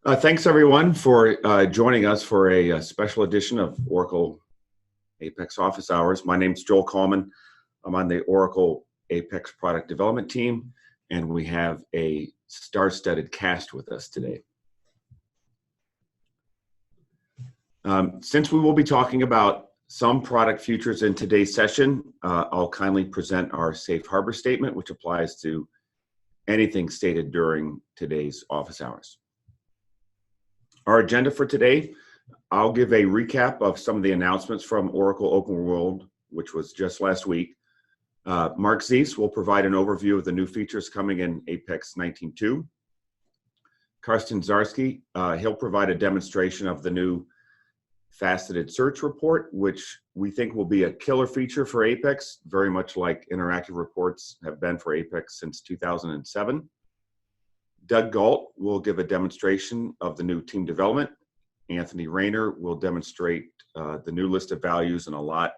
Thanks everyone for joining us for a special edition of Oracle Apex Office Hours. My name is Joel Coleman. I'm on the Oracle Apex Product Development team, and we have a star-studded cast with us today. Since we will be talking about some product futures in today's session, I'll kindly present our safe harbor statement, which applies to anything stated during today's office hours. Our agenda for today, I'll give a recap of some of the announcements from Oracle Open World, which was just last week. Mark Zeiss will provide an overview of the new features coming in Apex 19.2. Karsten Zarski, he'll provide a demonstration of the new faceted search report, which we think will be a killer feature for Apex, very much like interactive reports have been for Apex since 2007. Doug Galt will give a demonstration of the new team development. Anthony Rayner will demonstrate the new list of values and a lot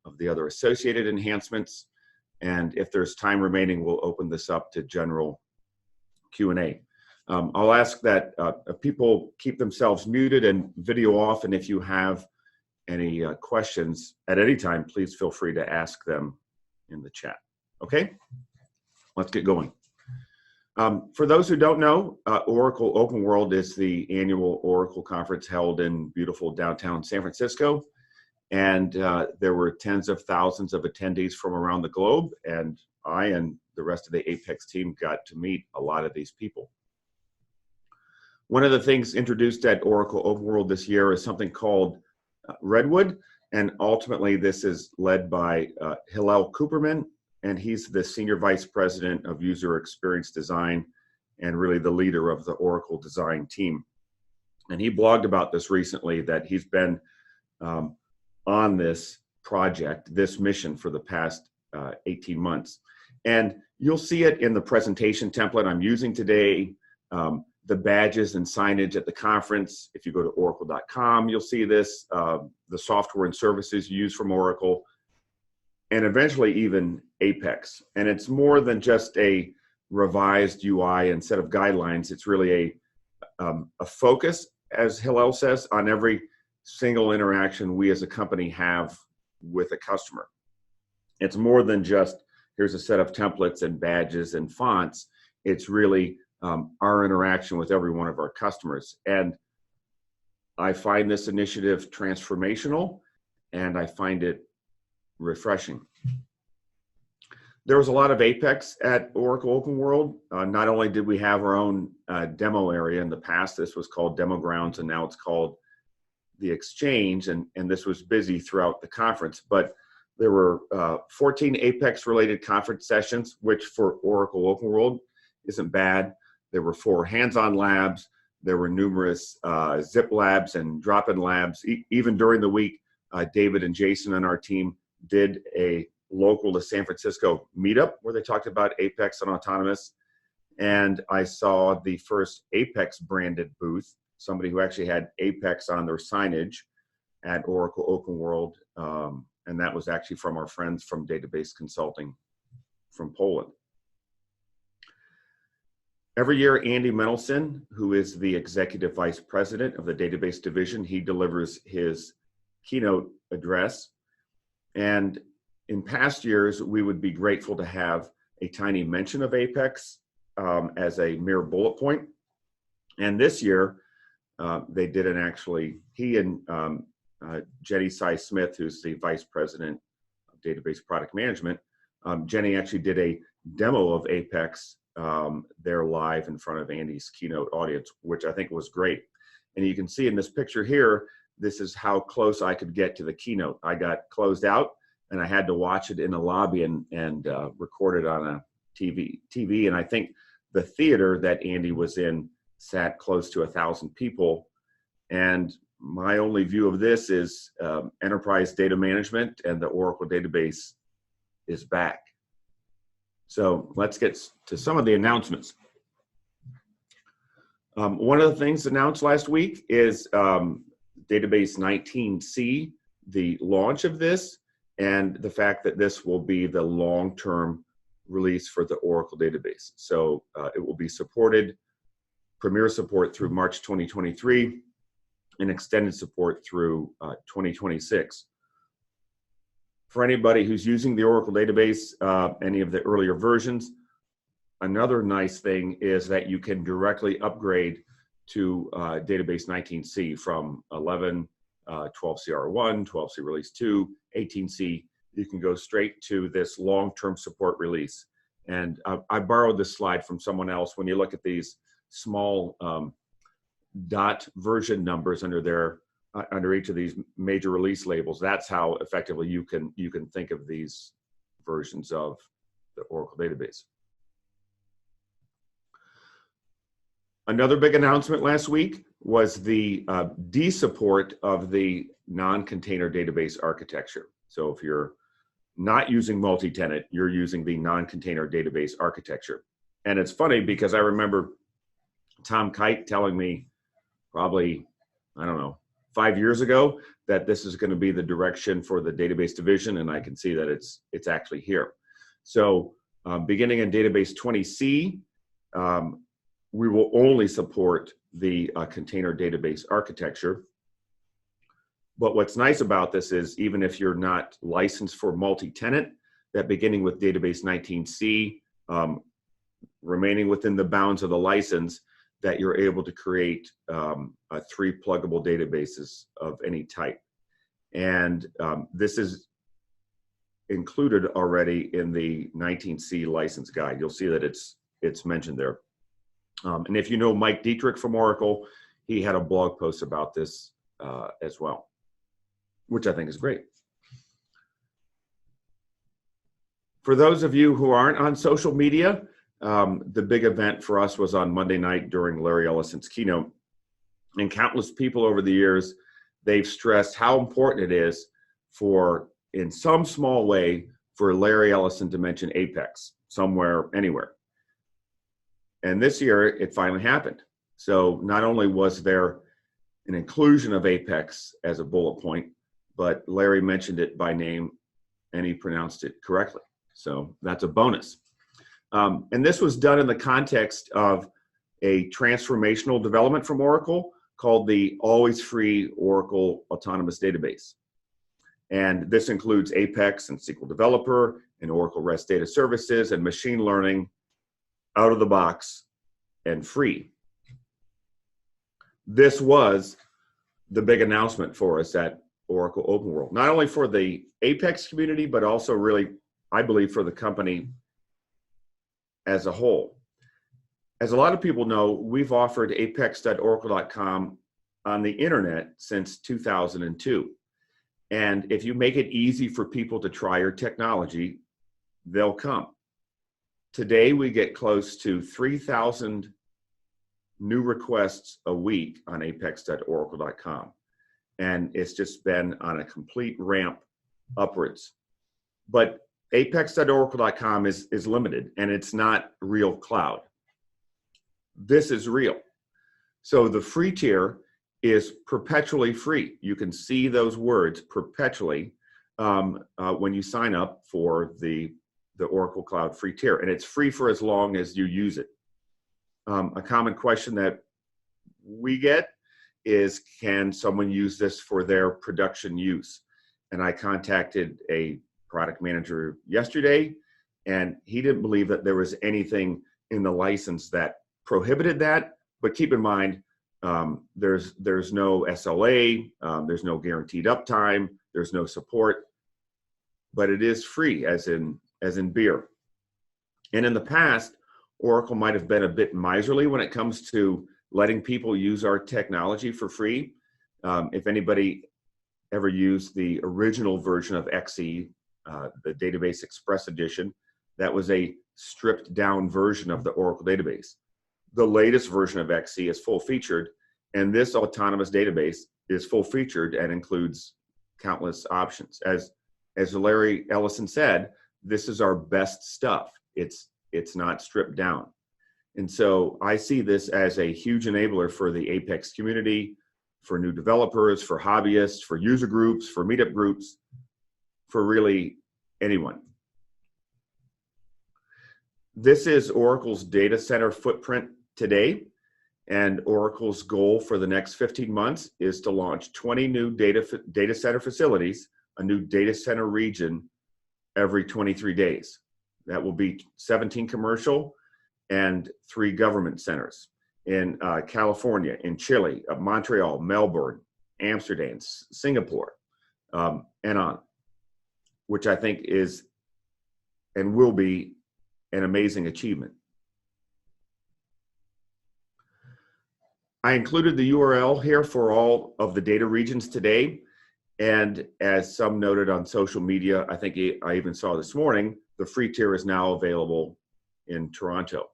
of the other associated enhancements. And if there's time remaining, we'll open this up to general Q&A. I'll ask that people keep themselves muted and video off, and if you have any questions at any time, please feel free to ask them in the chat. Okay, let's get going. For those who don't know, Oracle Open World is the annual Oracle conference held in beautiful downtown San Francisco. And there were tens of thousands of attendees from around the globe. And I and the rest of the Apex team got to meet a lot of these people. One of the things introduced at Oracle Open World this year is something called Redwood. And ultimately, this is led by Hillel Cooperman. And he's the Senior Vice President of User Experience Design and really the leader of the Oracle design team. And he blogged about this recently, that he's been on this project, this mission for the past 18 months. And you'll see it in the presentation template I'm using today, the badges and signage at the conference. If you go to oracle.com, you'll see this, the software and services used from Oracle, and eventually even Apex. And it's more than just a revised UI and set of guidelines. It's really a focus, as Hillel says, on every single interaction we as a company have with a customer. It's more than just, here's a set of templates and badges and fonts. It's really our interaction with every one of our customers. And I find this initiative transformational, and I find it refreshing. There was a lot of Apex at Oracle Open World. Not only did we have our own demo area in the past, this was called Demo Grounds, and now it's called the Exchange, and this was busy throughout the conference. But there were 14 Apex related conference sessions, which for Oracle Open World isn't bad. There were 4 hands-on labs. There were numerous zip labs and drop-in labs. Even during the week, David and Jason and our team did a local to San Francisco meetup where they talked about Apex and Autonomous. And I saw the first Apex branded booth, somebody who actually had Apex on their signage at Oracle Open World. And that was actually from our friends from Database Consulting from Poland. Every year, Andy Mendelson, who is the Executive Vice President of the Database Division, he delivers his keynote address. And in past years, we would be grateful to have a tiny mention of Apex as a mere bullet point. And this year, they didn't actually, he and Jenny Sy-Smith, who's the Vice President of Database Product Management, Jenny actually did a demo of Apex there live in front of Andy's keynote audience, which I think was great. And you can see in this picture here, this is how close I could get to the keynote. I got closed out, and I had to watch it in the lobby and record it on a TV. And I think the theater that Andy was in sat close to 1,000 people. And my only view of this is enterprise data management and the Oracle database is back. So let's get to some of the announcements. One of the things announced last week is Database 19C, the launch of this, and the fact that this will be the long-term release for the Oracle database. So it will be supported premier support through March 2023, and extended support through 2026. For anybody who's using the Oracle database, any of the earlier versions, another nice thing is that you can directly upgrade to database 19C from 11, 12CR1, 12C release 2, 18C. You can go straight to this long-term support release. And I borrowed this slide from someone else. When you look at these small dot version numbers under each of these major release labels, that's how effectively you can think of these versions of the Oracle database. Another big announcement last week was the de-support of the non-container database architecture. So if you're not using multi-tenant, you're using the non-container database architecture. And it's funny because I remember Tom Kite telling me probably, I don't know, 5 years ago that this is going to be the direction for the database division, and I can see that it's actually here. So beginning in database 20C, we will only support the container database architecture. But what's nice about this is even if you're not licensed for multi-tenant, that beginning with database 19C, remaining within the bounds of the license, that you're able to create 3 pluggable databases of any type. And this is included already in the 19C license guide. You'll see that it's mentioned there. And if you know Mike Dietrich from Oracle, he had a blog post about this as well, which I think is great. For those of you who aren't on social media, the big event for us was on Monday night during Larry Ellison's keynote. And countless people over the years, they've stressed how important it is for, in some small way, for Larry Ellison to mention Apex somewhere, anywhere. And this year, it finally happened. So not only was there an inclusion of Apex as a bullet point, but Larry mentioned it by name and he pronounced it correctly. So that's a bonus. And this was done in the context of a transformational development from Oracle called the Always Free Oracle Autonomous Database. And this includes Apex and SQL Developer and Oracle REST Data Services and machine learning out of the box and free. This was the big announcement for us at Oracle Open World, not only for the Apex community, but also really, I believe, for the company as a whole. As a lot of people know, we've offered apex.oracle.com on the internet since 2002. And if you make it easy for people to try your technology, they'll come. Today, we get close to 3,000 new requests a week on apex.oracle.com. And it's just been on a complete ramp upwards. But apex.oracle.com is limited, and it's not real cloud. This is real. So the free tier is perpetually free. You can see those words perpetually when you sign up for the Oracle Cloud free tier, and it's free for as long as you use it. A common question that we get is, can someone use this for their production use? And I contacted a product manager yesterday, and he didn't believe that there was anything in the license that prohibited that. But keep in mind, there's no SLA, there's no guaranteed uptime, there's no support, but it is free, as in beer. And in the past, Oracle might have been a bit miserly when it comes to letting people use our technology for free. If anybody ever used the original version of XE, the Database Express Edition, that was a stripped down version of the Oracle database. The latest version of XE is full featured, and this autonomous database is full featured and includes countless options. As Larry Ellison said, this is our best stuff. It's not stripped down. And so I see this as a huge enabler for the Apex community, for new developers, for hobbyists, for user groups, for meetup groups, for really anyone. This is Oracle's data center footprint today. And Oracle's goal for the next 15 months is to launch 20 new data center facilities, a new data center region every 23 days. That will be 17 commercial and 3 government centers in California, in Chile, Montreal, Melbourne, Amsterdam, Singapore, and on, which I think is and will be an amazing achievement. I included the URL here for all of the data regions today. And as some noted on social media, I think I even saw this morning, the free tier is now available in Toronto.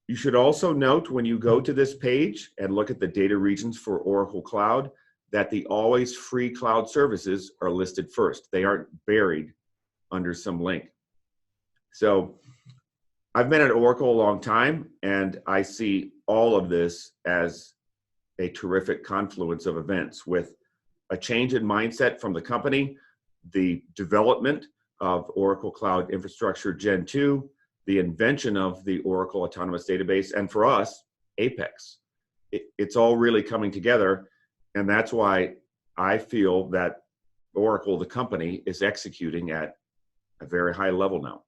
You should also note when you go to this page and look at the data regions for Oracle Cloud, that the always free cloud services are listed first. They aren't buried under some link. So I've been at Oracle a long time, and I see all of this as a terrific confluence of events with a change in mindset from the company, the development of Oracle Cloud Infrastructure Gen 2, the invention of the Oracle Autonomous Database, and for us, Apex. It's all really coming together, and that's why I feel that Oracle, the company, is executing at a very high level now.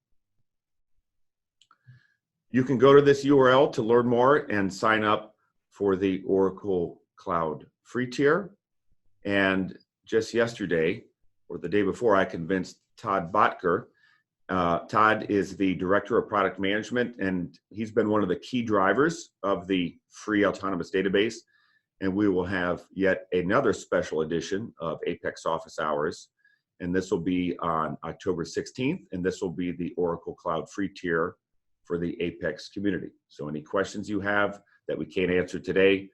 You can go to this URL to learn more and sign up for the Oracle Cloud free tier. And just yesterday, or the day before, I convinced Todd Botker. Todd is the Director of Product Management, and he's been one of the key drivers of the free Autonomous Database. And we will have yet another special edition of Apex Office Hours. And this will be on October 16th, and this will be the Oracle Cloud free tier for the Apex community. So any questions you have that we can't answer today,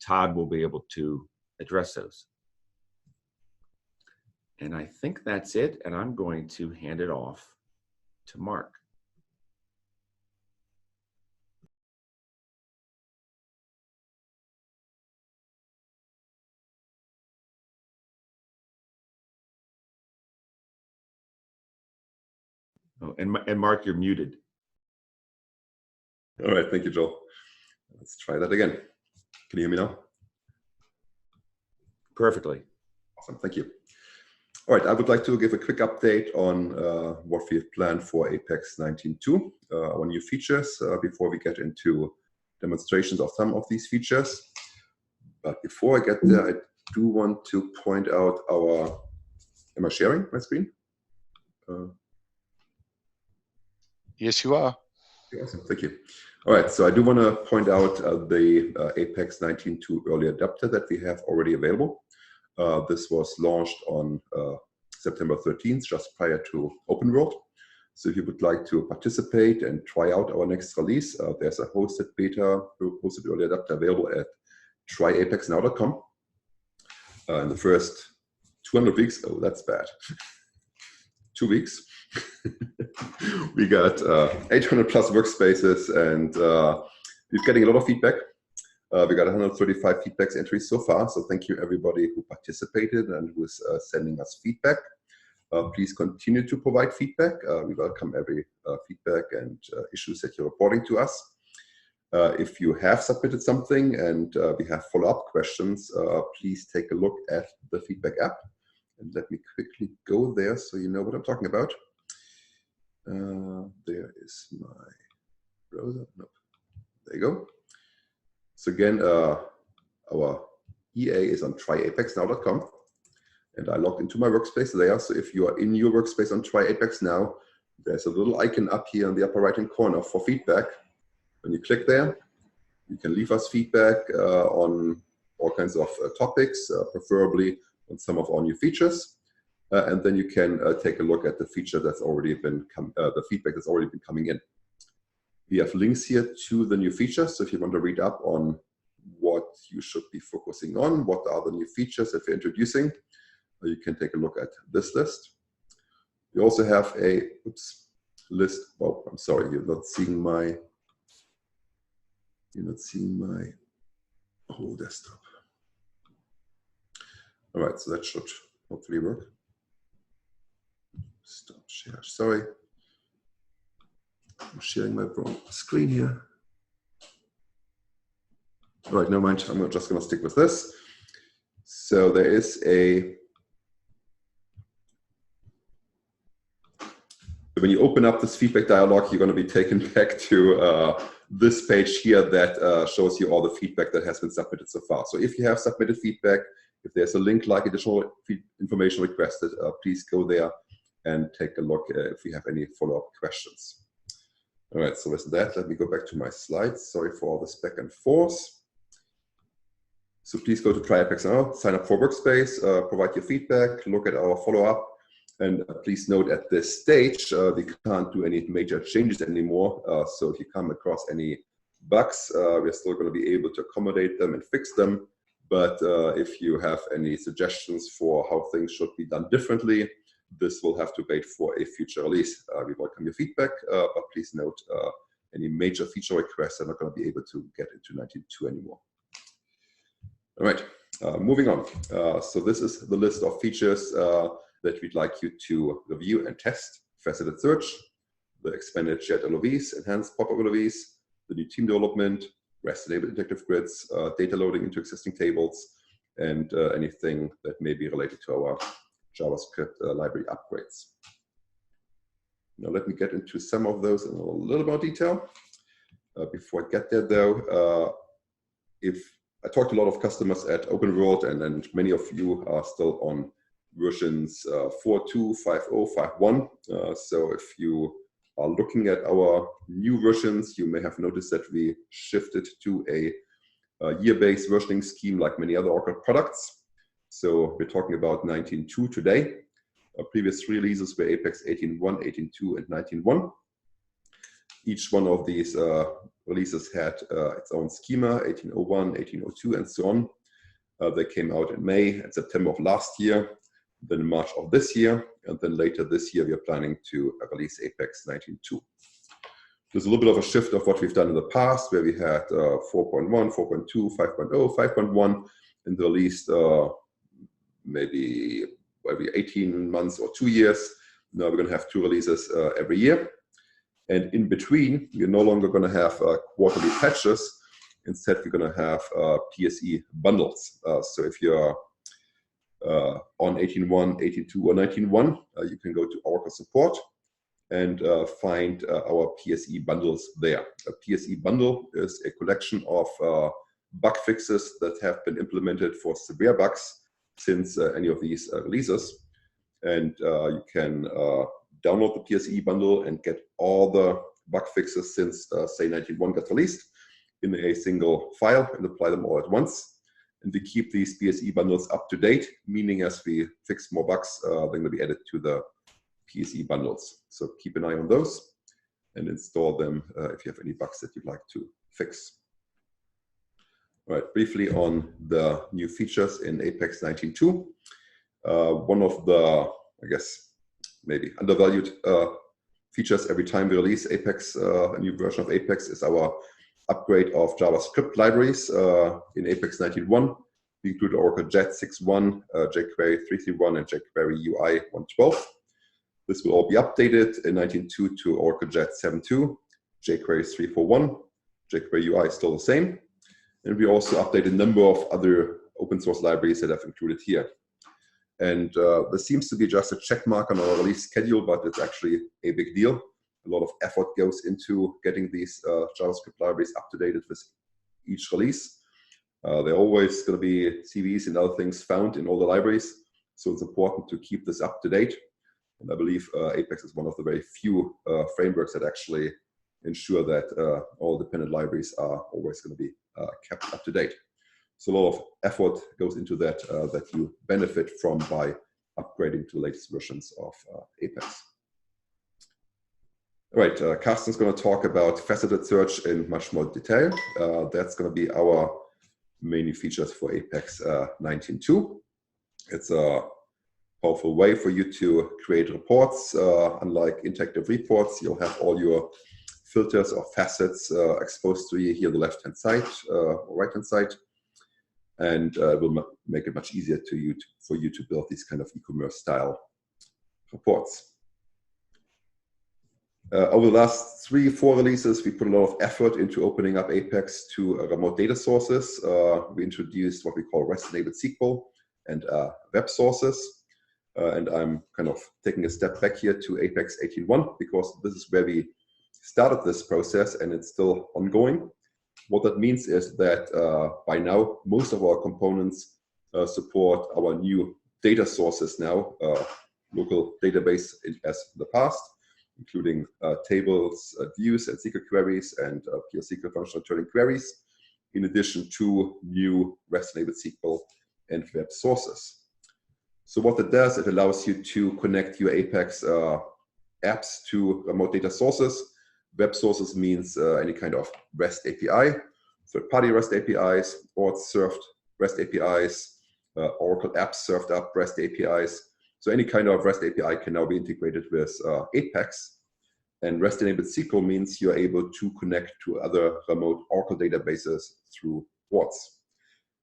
Todd will be able to address those. And I think that's it, and I'm going to hand it off to Mark. Oh, and Mark, you're muted. All right, thank you, Joel. Let's try that again. Can you hear me now? Perfectly. Awesome, thank you. All right, I would like to give a quick update on what we have planned for Apex 19.2, our new features, before we get into demonstrations of some of these features. But before I get there, I do want to point out our, am I sharing my screen? Yes, you are. Awesome, thank you. All right, so I do want to point out the Apex 19.2 early adapter that we have already available. This was launched on September 13th, just prior to Open World. So if you would like to participate and try out our next release, there's a hosted beta, hosted early adapter available at tryapexnow.com. In the first 200 weeks, oh, that's bad. 2 weeks. We got 800 plus workspaces, and we're getting a lot of feedback. We got 135 feedback entries so far, so thank you everybody who participated and who is sending us feedback. Please continue to provide feedback. We welcome every feedback and issues that you're reporting to us. If you have submitted something and we have follow-up questions, please take a look at the feedback app. And let me quickly go there so you know what I'm talking about. There is my browser. Nope. There you go. So again, our EA is on tryapexnow.com, and I logged into my workspace there. So if you are in your workspace on TryApex Now, there's a little icon up here in the upper right-hand corner for feedback. When you click there, you can leave us feedback on all kinds of topics, preferably on some of our new features. And then you can take a look at the feature that's already been the feedback that's already been coming in. We have links here to the new features. So if you want to read up on what you should be focusing on, what are the new features that we're introducing, you can take a look at this list. We also have a list. Oh, I'm sorry, you're not seeing my whole desktop. All right, so that should hopefully work. Stop share. Sorry, I'm sharing my wrong screen here. All right, never mind. I'm just going to stick with this. So there is when you open up this feedback dialog, you're going to be taken back to this page here that shows you all the feedback that has been submitted so far. So if you have submitted feedback, if there's a link like additional information requested, please go there and take a look if you have any follow-up questions. All right, so with that, let me go back to my slides. Sorry for all this back and forth. So please go to Try Apex now, sign up for Workspace, provide your feedback, look at our follow-up. And please note at this stage, we can't do any major changes anymore. So if you come across any bugs, we're still going to be able to accommodate them and fix them. But if you have any suggestions for how things should be done differently, this will have to wait for a future release. We welcome your feedback, but please note any major feature requests are not going to be able to get into 19.2 anymore. All right, moving on. So this is the list of features that we'd like you to review and test: faceted search, the expanded shared LOVs, enhanced pop-up LOVs, the new team development, REST-enabled interactive grids, data loading into existing tables, and anything that may be related to our JavaScript library upgrades. Now let me get into some of those in a little more detail. Before I get there though, I talked to a lot of customers at Open World, and many of you are still on versions 4.2, 5.0, 5.1. So if you are looking at our new versions, you may have noticed that we shifted to a year-based versioning scheme like many other Oracle products. So we're talking about 19.2 today. Previous releases were Apex 18.1, 18.2, and 19.1. Each one of these releases had its own schema, 18.01, 18.02, and so on. They came out in May and September of last year, then in March of this year, and then later this year we are planning to release Apex 19.2. There's a little bit of a shift of what we've done in the past, where we had 4.1, 4.2, 5.0, 5.1, and released maybe every 18 months or 2 years. Now we're going to have 2 releases every year. And in between, we're no longer going to have quarterly patches. Instead, we're going to have PSE bundles. So if you're on 18.1, 18.2, or 19.1, you can go to Oracle support and find our PSE bundles there. A PSE bundle is a collection of bug fixes that have been implemented for severe bugs since any of these releases. And you can download the PSE bundle and get all the bug fixes since, say, 19.1 got released in a single file and apply them all at once. And we keep these PSE bundles up to date, meaning as we fix more bugs, they're going to be added to the PSE bundles. So keep an eye on those and install them if you have any bugs that you'd like to fix. All right, briefly on the new features in Apex 19.2. One of the, I guess, maybe undervalued features every time we release Apex, a new version of Apex, is our upgrade of JavaScript libraries. In Apex 19.1, we include Oracle Jet 6.1, jQuery 3.3.1, and jQuery UI 1.12. This will all be updated in 19.2 to Oracle Jet 7.2, jQuery 3.4.1, jQuery UI is still the same. And we also update a number of other open source libraries that I've included here. And this seems to be just a check mark on our release schedule, but it's actually a big deal. A lot of effort goes into getting these JavaScript libraries up to date with each release. There are always going to be CVs and other things found in all the libraries. So it's important to keep this up to date. And I believe Apex is one of the very few frameworks that actually ensure that all dependent libraries are always going to be kept up to date. So a lot of effort goes into that that you benefit from by upgrading to the latest versions of Apex. All right, Carsten's going to talk about faceted search in much more detail. That's going to be our main new features for Apex 19.2. It's a powerful way for you to create reports. Unlike interactive reports, you'll have all your filters or facets exposed to you here on the left-hand side or right-hand side. And it will make it much easier for you to build these kind of e-commerce style reports. Over the last 3-4 releases, we put a lot of effort into opening up Apex to remote data sources. We introduced what we call REST-enabled SQL and web sources. And I'm kind of taking a step back here to Apex 18.1 because this is where we started this process and it's still ongoing. What that means is that by now, most of our components support our new data sources now, local database as in the past, including tables, views, and SQL queries, and pure SQL functional returning queries, in addition to new REST-enabled SQL and web sources. So what it does, it allows you to connect your Apex apps to remote data sources. Web sources means any kind of REST API, third-party REST APIs, or served REST APIs, Oracle apps served up REST APIs. So any kind of REST API can now be integrated with Apex. And REST-enabled SQL means you're able to connect to other remote Oracle databases through ports.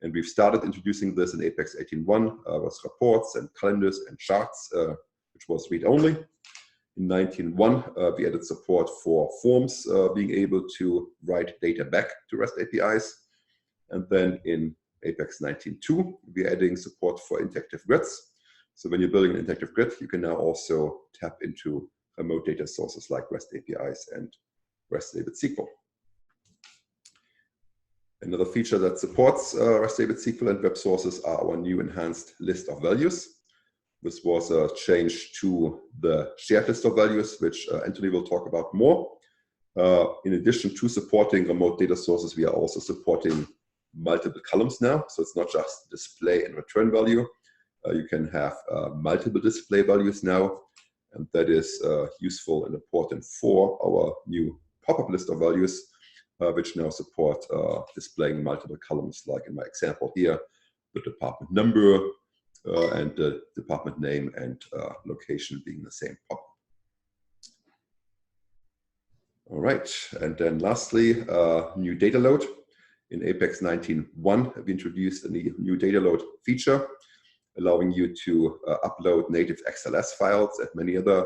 And we've started introducing this in Apex 18.1 with reports and calendars and charts, which was read-only. In 19.1, we added support for forms being able to write data back to REST APIs. And then in Apex 19.2, we're adding support for interactive grids. So when you're building an interactive grid, you can now also tap into remote data sources like REST APIs and REST-enabled SQL. Another feature that supports REST-enabled SQL and web sources are our new enhanced list of values. This was a change to the shared list of values, which Anthony will talk about more. In addition to supporting remote data sources, we are also supporting multiple columns now. So it's not just display and return value. You can have multiple display values now, and that is useful and important for our new pop-up list of values, which now support displaying multiple columns, like in my example here, the department number and the department name and location being the same pop-up. All right, and then lastly, new data load. In Apex 19.1, we introduced a new data load feature, allowing you to upload native XLS files and many other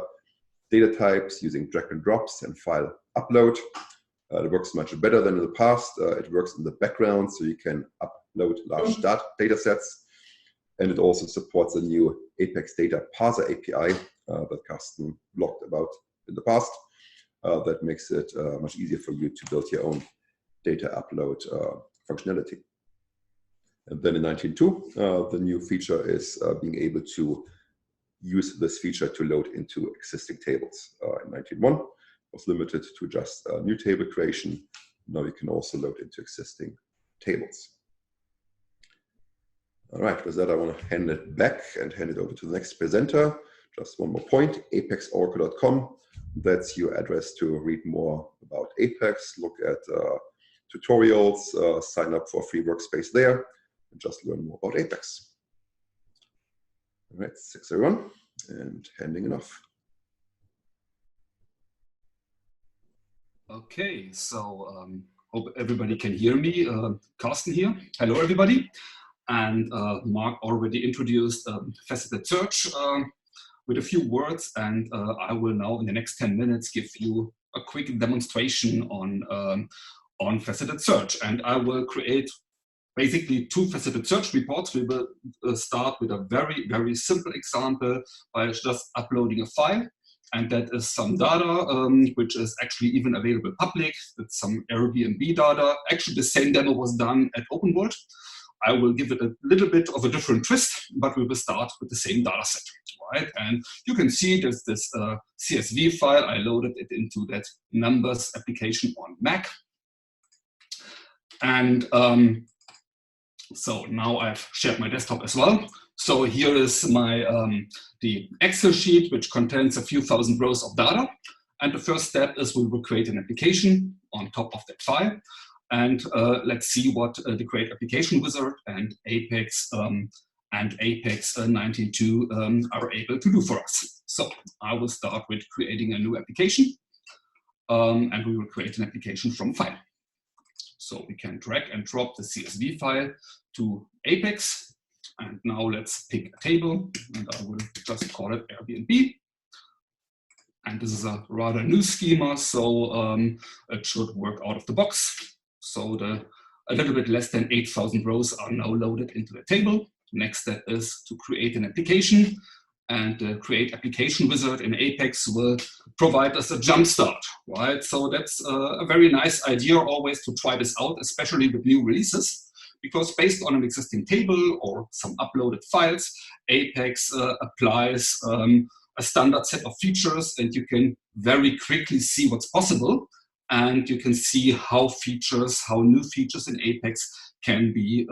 data types using drag and drops and file upload. It works much better than in the past. It works in the background, so you can upload large data sets. And it also supports a new Apex Data Parser API that Carsten blogged about in the past. That makes it much easier for you to build your own data upload functionality. And then in 19.2, the new feature is being able to use this feature to load into existing tables. In 19.1, was limited to just new table creation. Now you can also load into existing tables. All right, with that, I want to hand it back and hand it over to the next presenter. Just one more point, apexoracle.com. That's your address to read more about Apex, look at tutorials, sign up for a free workspace there, and just learn more about Apex. All right, thanks everyone, and handing it off. Okay, so hope everybody can hear me. Carsten here. Hello, everybody. And Mark already introduced Faceted Search with a few words, and I will now, in the next 10 minutes, give you a quick demonstration on Faceted Search. And I will create basically 2 faceted search reports. We will start with a very, very simple example by just uploading a file. And that is some data, which is actually even available public. That's some Airbnb data. Actually, the same demo was done at Open World. I will give it a little bit of a different twist, but we will start with the same data set, right? And you can see there's this CSV file. I loaded it into that numbers application on Mac. And so now I've shared my desktop as well. So here is my the Excel sheet, which contains a few thousand rows of data. And the first step is we will create an application on top of that file. And let's see what the Create Application Wizard and Apex 19.2 are able to do for us. So I will start with creating a new application. And we will create an application from file. So we can drag and drop the CSV file to Apex. And now let's pick a table. And I will just call it Airbnb. And this is a rather new schema, so it should work out of the box. So a little bit less than 8,000 rows are now loaded into the table. Next step is to create an application, and the Create Application Wizard in Apex will provide us a jump start, right? So that's a very nice idea always to try this out, especially with new releases, because based on an existing table or some uploaded files, Apex applies a standard set of features, and you can very quickly see what's possible, and you can see how new features in Apex can be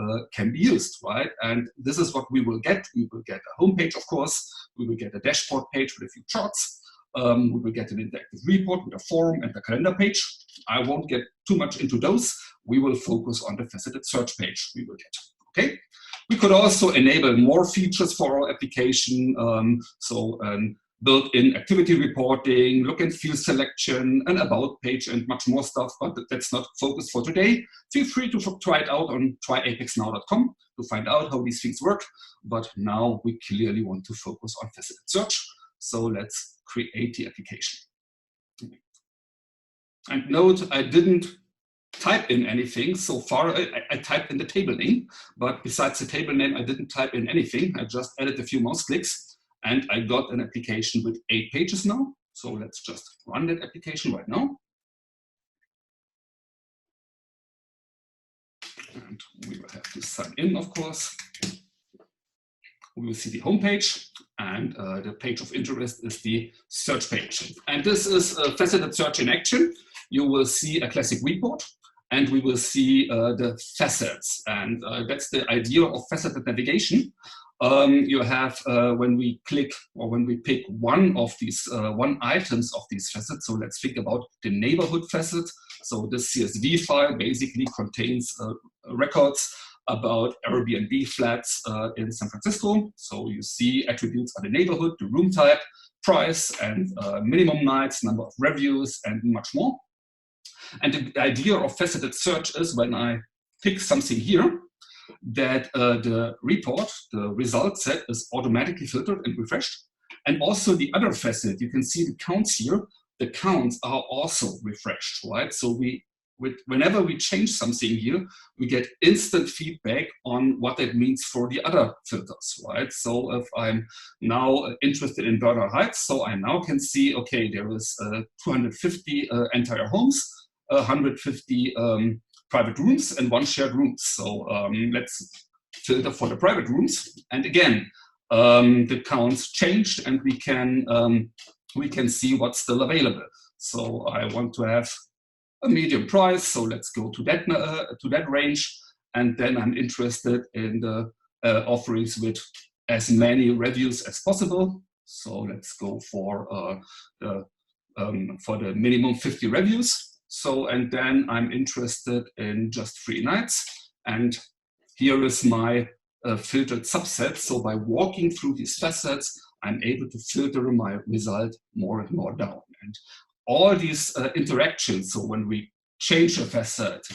used, right? And this is what we will get. We will get a homepage, of course. We will get a dashboard page with a few charts. We will get an interactive report with a forum and a calendar page. I won't get too much into those. We will focus on the faceted search page we will get, okay? We could also enable more features for our application, built-in activity reporting, look and feel selection, an about page, and much more stuff, but that's not focused for today. Feel free to try it out on tryapexnow.com to find out how these things work, but now we clearly want to focus on faceted search, so let's create the application. And note, I didn't type in anything so far. I typed in the table name, but besides the table name, I didn't type in anything. I just added a few mouse clicks, and I got an application with 8 pages now. So let's just run that application right now. And we will have to sign in, of course. We will see the home page, and the page of interest is the search page. And this is faceted search in action. You will see a classic report, and we will see the facets. And that's the idea of faceted navigation. You have, when we click or when we pick one of these, one items of these facets, so let's think about the neighborhood facet. So this CSV file basically contains records about Airbnb flats in San Francisco. So you see attributes are the neighborhood, the room type, price, and minimum nights, number of reviews, and much more. And the idea of faceted search is when I pick something here, that the report, the result set, is automatically filtered and refreshed. And also the other facet, you can see the counts here, the counts are also refreshed, right? So whenever we change something here, we get instant feedback on what that means for the other filters, right? So if I'm now interested in Bernal Heights, so I now can see, okay, there is 250 entire homes, 150 private rooms, and 1 shared room. So let's filter for the private rooms. And again, the counts changed, and we can see what's still available. So I want to have a medium price, so let's go to that range. And then I'm interested in the offerings with as many reviews as possible. So let's go for the minimum 50 reviews. So, and then I'm interested in just 3 nights. And here is my filtered subset. So by walking through these facets, I'm able to filter my result more and more down. And all these interactions, so when we change a facet,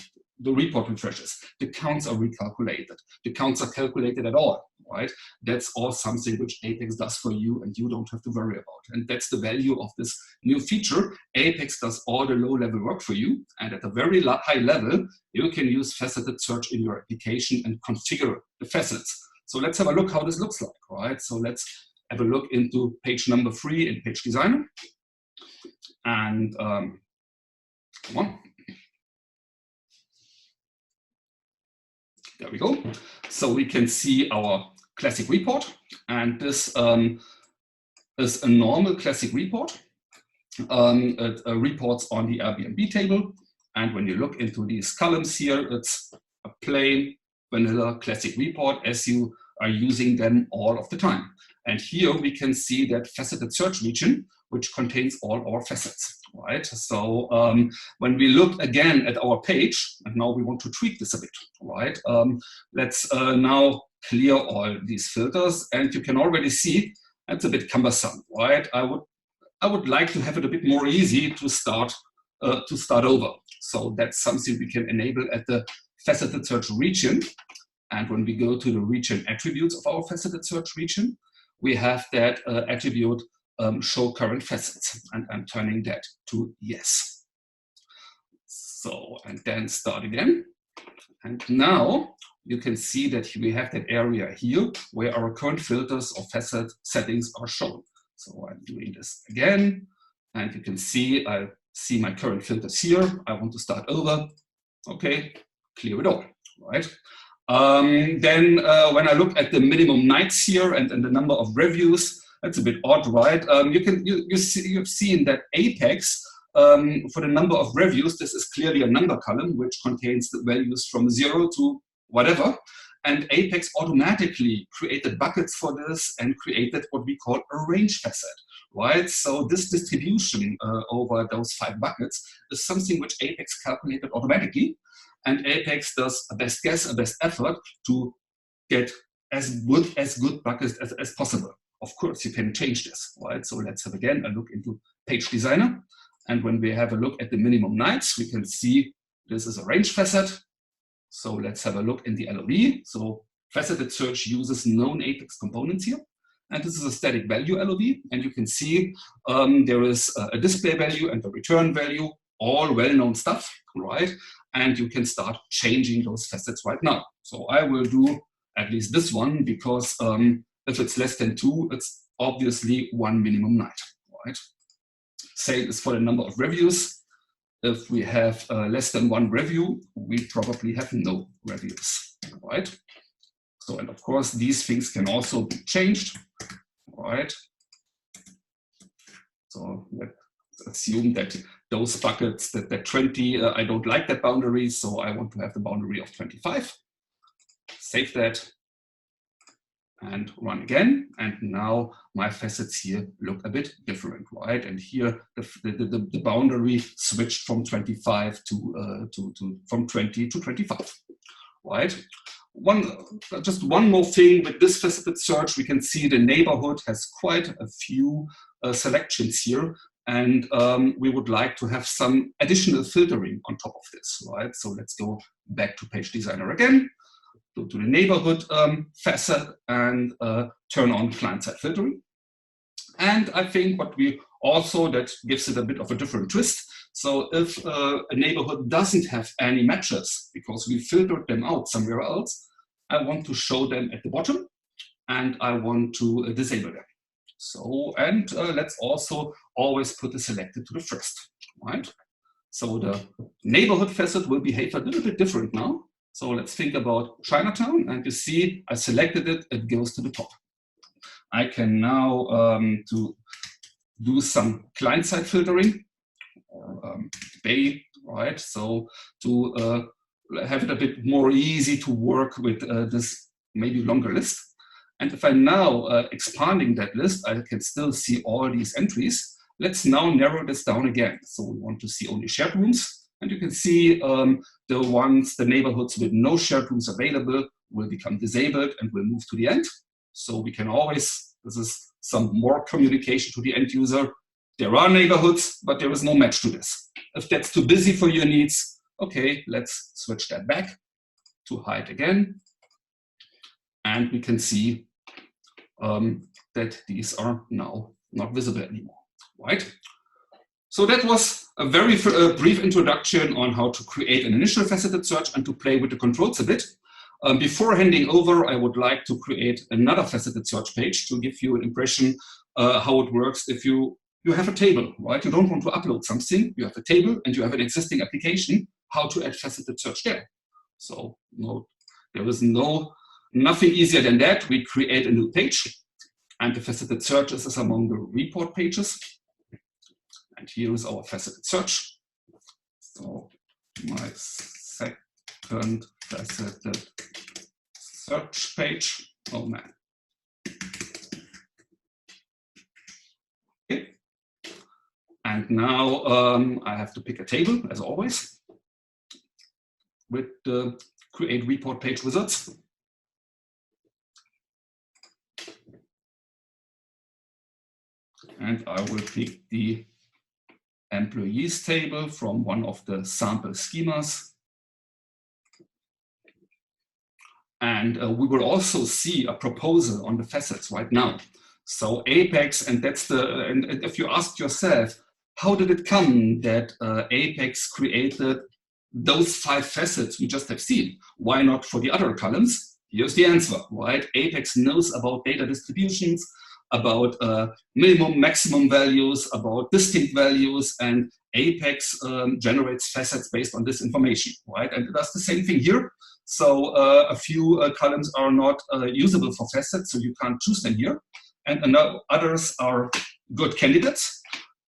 the report refreshes, the counts are recalculated, the counts are calculated at all, right? That's all something which Apex does for you, and you don't have to worry about. And that's the value of this new feature. Apex does all the low-level work for you, and at a very high level, you can use faceted search in your application and configure the facets. So let's have a look how this looks like, right? So let's have a look into page number 3 in Page Designer. And come on. There we go. So we can see our classic report, and this is a normal classic report. It reports on the Airbnb table, and when you look into these columns here, it's a plain vanilla classic report as you are using them all of the time. And here we can see that faceted search region, which contains all our facets, right? So when we look again at our page, and now we want to tweak this a bit, right? Let's now clear all these filters, and you can already see it's a bit cumbersome, right? I would like to have it a bit more easy to start over. So that's something we can enable at the faceted search region. And when we go to the region attributes of our faceted search region, we have that attribute show current facets, and I'm turning that to yes. So, and then start again. And now you can see that we have that area here where our current filters or facet settings are shown. So I'm doing this again, and you can see I see my current filters here. I want to start over. Okay, clear it all, right? Then when I look at the minimum nights here and the number of reviews, that's a bit odd, right? You've seen that Apex, for the number of reviews, this is clearly a number column which contains the values from 0 to whatever. And Apex automatically created buckets for this and created what we call a range facet, right? So this distribution over those 5 buckets is something which Apex calculated automatically. And Apex does a best guess, a best effort to get as good buckets as possible. Of course, you can change this, right? So let's have again a look into Page Designer. And when we have a look at the minimum nights, we can see this is a range facet. So let's have a look in the LOV. So faceted search uses known Apex components here. And this is a static value LOV. And you can see there is a display value and a return value, all well-known stuff, right? And you can start changing those facets right now. So I will do at least this one because if it's less than 2, it's obviously 1 minimum night, right? Same is for the number of reviews. If we have less than 1 review, we probably have no reviews, right? So, and of course, these things can also be changed, right? So let's assume that those buckets, that 20, I don't like that boundary, so I want to have the boundary of 25. Save that and run again. And now my facets here look a bit different, right? And here the boundary switched from 25 from 20 to 25, right? Just one more thing with this faceted search, we can see the neighborhood has quite a few selections here. And we would like to have some additional filtering on top of this, right? So let's go back to Page Designer again, go to the neighborhood facet and turn on client-side filtering. And I think what we also, that gives it a bit of a different twist. So if a neighborhood doesn't have any matches because we filtered them out somewhere else, I want to show them at the bottom and I want to disable them. So, and let's also always put the selected to the first, right? So the neighborhood facet will behave a little bit different now. So let's think about Chinatown, and you see I selected it, it goes to the top. I can now to do some client-side filtering, Bay, right? So to have it a bit more easy to work with this maybe longer list. And if I'm now expanding that list, I can still see all these entries. Let's now narrow this down again. So we want to see only shared rooms. And you can see the neighborhoods with no shared rooms available will become disabled and will move to the end. So we can always, this is some more communication to the end user. There are neighborhoods, but there is no match to this. If that's too busy for your needs, okay, let's switch that back to hide again. And we can see that these are now not visible anymore, right? So that was a very brief introduction on how to create an initial faceted search and to play with the controls a bit. Before handing over, I would like to create another faceted search page to give you an impression how it works if you have a table, right? You don't want to upload something, you have a table and you have an existing application, how to add faceted search there. So no, there is nothing easier than that. We create a new page and the faceted searches is among the report pages. And here is our faceted search. So my second faceted search page. Oh man. Okay. And now I have to pick a table as always with the create report page wizards. And I will pick the employees table from one of the sample schemas. And we will also see a proposal on the facets right now. So Apex, and that's and if you ask yourself, how did it come that Apex created those 5 facets we just have seen? Why not for the other columns? Here's the answer, right? Apex knows about data distributions, about minimum, maximum values, about distinct values, and Apex generates facets based on this information, right? And it does the same thing here. So a few columns are not usable for facets, so you can't choose them here. And others are good candidates.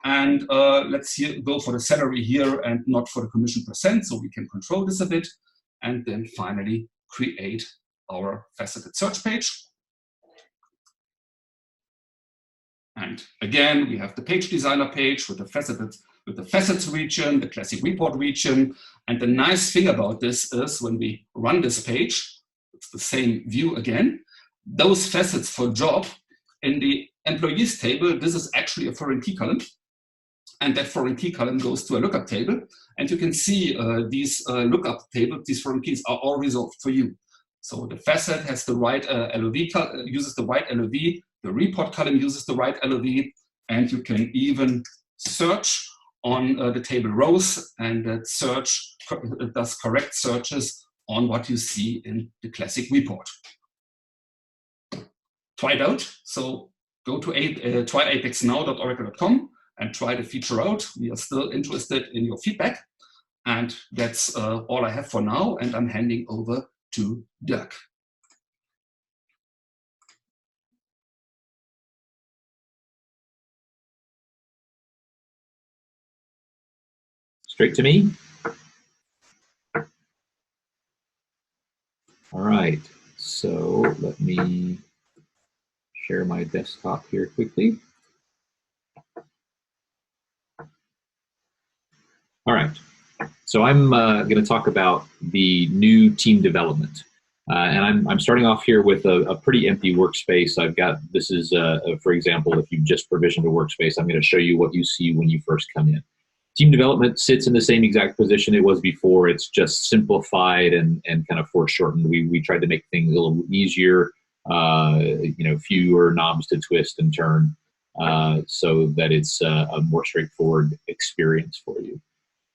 And let's go for the salary here and not for the commission %, so we can control this a bit. And then finally create our faceted search page. And again, we have the page designer page with the facets region, the classic report region. And the nice thing about this is when we run this page, it's the same view again. Those facets for job in the employees table, this is actually a foreign key column. And that foreign key column goes to a lookup table. And you can see these lookup tables, these foreign keys are all resolved for you. So the facet has the right LOV, uses the right LOV, the report column uses the right LOV, and you can even search on the table rows, and that search does correct searches on what you see in the classic report. Try it out. So go to tryapexnow.oracle.com and try the feature out. We are still interested in your feedback. And that's all I have for now. And I'm handing over to Dirk. Straight to me. All right, so let me share my desktop here quickly. All right, so I'm going to talk about the new team development. And I'm starting off here with a pretty empty workspace. I've got, this is, for example, if you've just provisioned a workspace, I'm going to show you what you see when you first come in. Team development sits in the same exact position it was before. It's just simplified and kind of foreshortened. We tried to make things a little easier, fewer knobs to twist and turn, so that it's a more straightforward experience for you.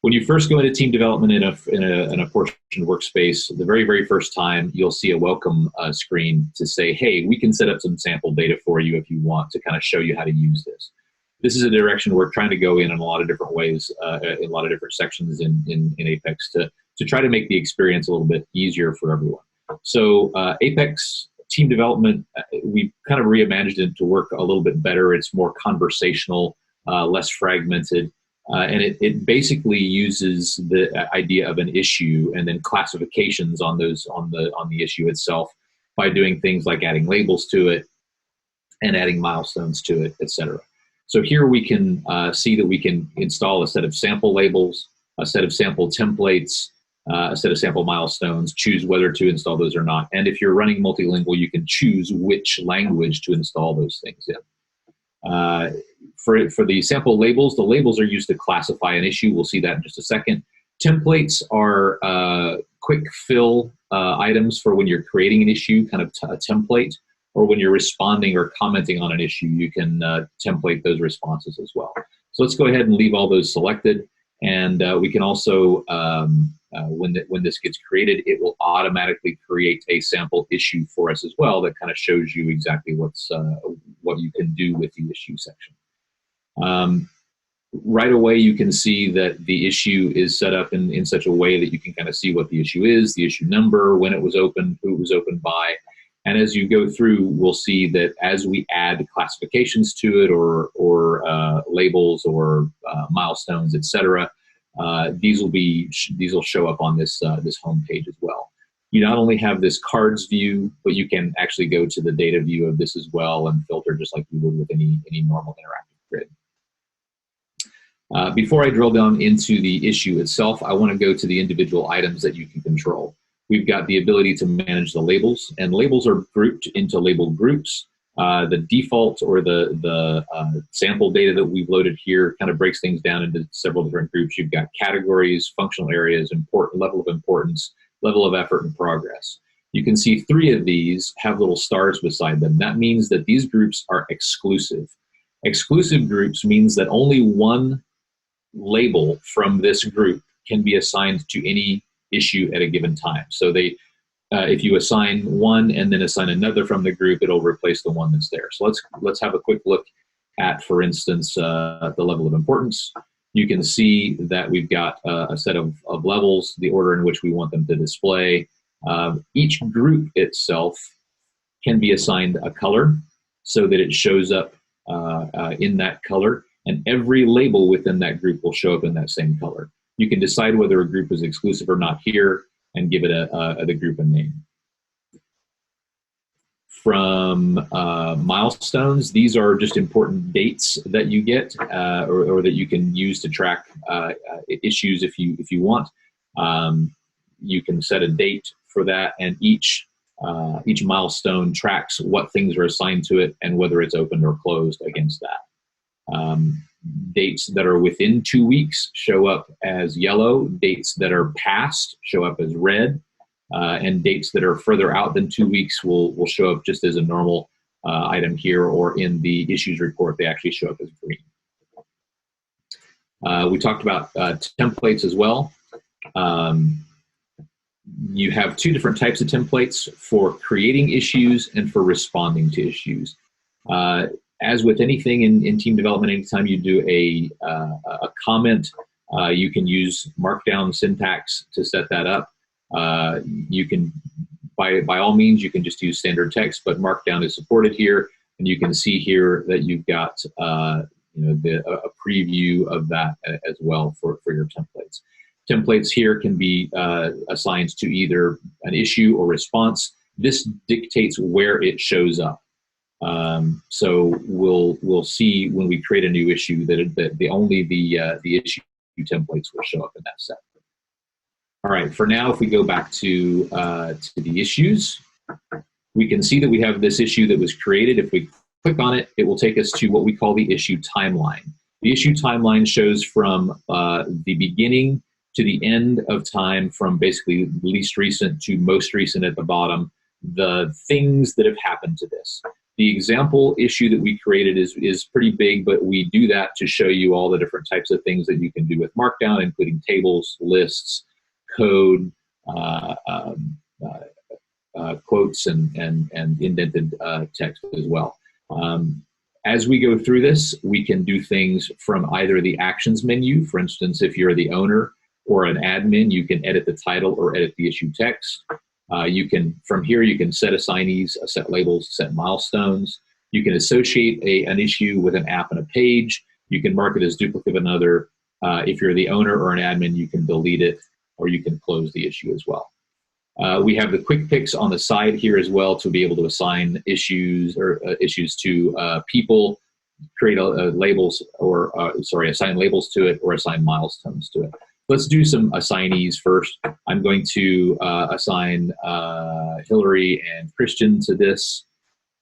When you first go into team development in a portion workspace, the very, very first time, you'll see a welcome screen to say, hey, we can set up some sample data for you if you want to kind of show you how to use this. This is a direction we're trying to go in a lot of different ways, in a lot of different sections in Apex to try to make the experience a little bit easier for everyone. So Apex team development, we kind of reimagined it to work a little bit better. It's more conversational, less fragmented, and it basically uses the idea of an issue and then classifications on those on the issue itself by doing things like adding labels to it and adding milestones to it, etc. So here we can see that we can install a set of sample labels, a set of sample templates, a set of sample milestones, choose whether to install those or not. And if you're running multilingual, you can choose which language to install those things in. For the sample labels, the labels are used to classify an issue. We'll see that in just a second. Templates are quick fill items for when you're creating an issue, kind of a template. Or when you're responding or commenting on an issue, you can template those responses as well. So let's go ahead and leave all those selected. And we can also, when this gets created, it will automatically create a sample issue for us as well that kind of shows you exactly what you can do with the issue section. Right away, you can see that the issue is set up in such a way that you can kind of see what the issue is, the issue number, when it was opened, who it was opened by. And as you go through, we'll see that as we add classifications to it or labels or milestones, etc., these will show up on this home page as well. You not only have this cards view, but you can actually go to the data view of this as well and filter just like you would with any normal interactive grid. Before I drill down into the issue itself, I want to go to the individual items that you can control. We've got the ability to manage the labels, and labels are grouped into label groups. The default or the sample data that we've loaded here kind of breaks things down into several different groups. You've got categories, functional areas, level of importance, level of effort, and progress. You can see 3 of these have little stars beside them. That means that these groups are exclusive. Exclusive groups means that only one label from this group can be assigned to any issue at a given time. So if you assign one and then assign another from the group, it'll replace the one that's there. So let's have a quick look at, for instance, the level of importance. You can see that we've got a set of levels, the order in which we want them to display. Each group itself can be assigned a color so that it shows up in that color, and every label within that group will show up in that same color. You can decide whether a group is exclusive or not here and give it the group a name. From milestones, these are just important dates that you get or that you can use to track issues if you want. You can set a date for that, and each milestone tracks what things are assigned to it and whether it's opened or closed against that. Dates that are within 2 weeks show up as yellow. Dates that are past show up as red. And dates that are further out than 2 weeks will show up just as a normal item here, or in the issues report, they actually show up as green. We talked about templates as well. You have 2 different types of templates for creating issues and for responding to issues. As with anything in team development, anytime you do a comment, you can use Markdown syntax to set that up. You can, by all means, you can just use standard text, but Markdown is supported here, and you can see here that you've got a preview of that as well for your templates. Templates here can be assigned to either an issue or response. This dictates where it shows up. So we'll see when we create a new issue that only the issue templates will show up in that set. All right, for now, if we go back to the issues, we can see that we have this issue that was created. If we click on it, it will take us to what we call the issue timeline. The issue timeline shows from the beginning to the end of time, from basically least recent to most recent at the bottom, the things that have happened to this. The example issue that we created is pretty big, but we do that to show you all the different types of things that you can do with Markdown, including tables, lists, code, quotes, and indented text as well. As we go through this, we can do things from either the actions menu. For instance, if you're the owner or an admin, you can edit the title or edit the issue text. From here, you can set assignees, set labels, set milestones. You can associate an issue with an app and a page. You can mark it as duplicate of another. If you're the owner or an admin, you can delete it, or you can close the issue as well. We have the quick picks on the side here as well to be able to assign issues to people, create labels, or assign labels to it, or assign milestones to it. Let's do some assignees first. I'm going to assign Hillary and Christian to this,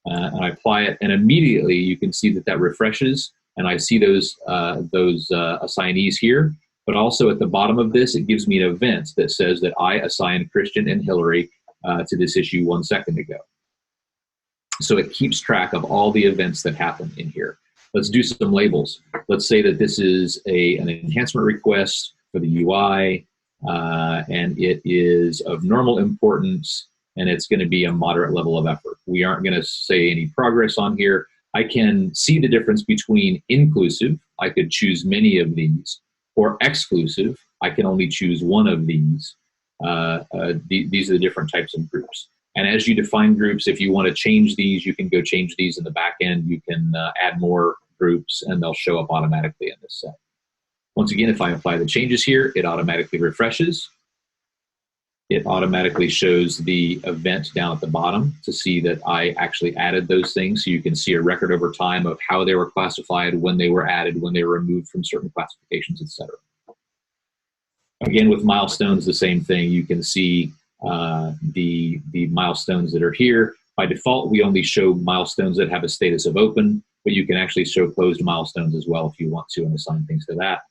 and I apply it, and immediately you can see that refreshes, and I see those assignees here. But also at the bottom of this, it gives me an event that says that I assigned Christian and Hillary to this issue 1 second ago. So it keeps track of all the events that happen in here. Let's do some labels. Let's say that this is an enhancement request for the UI, and it is of normal importance, and it's going to be a moderate level of effort. We aren't going to say any progress on here. I can see the difference between inclusive, I could choose many of these, or exclusive, I can only choose one of these. These are the different types of groups. And as you define groups, if you want to change these, you can go change these in the back end. You can add more groups, and they'll show up automatically in this set. Once again, if I apply the changes here, it automatically refreshes. It automatically shows the event down at the bottom to see that I actually added those things. So you can see a record over time of how they were classified, when they were added, when they were removed from certain classifications, etc. Again, with milestones, the same thing. You can see the milestones that are here. By default, we only show milestones that have a status of open, but you can actually show closed milestones as well if you want to, and assign things to that.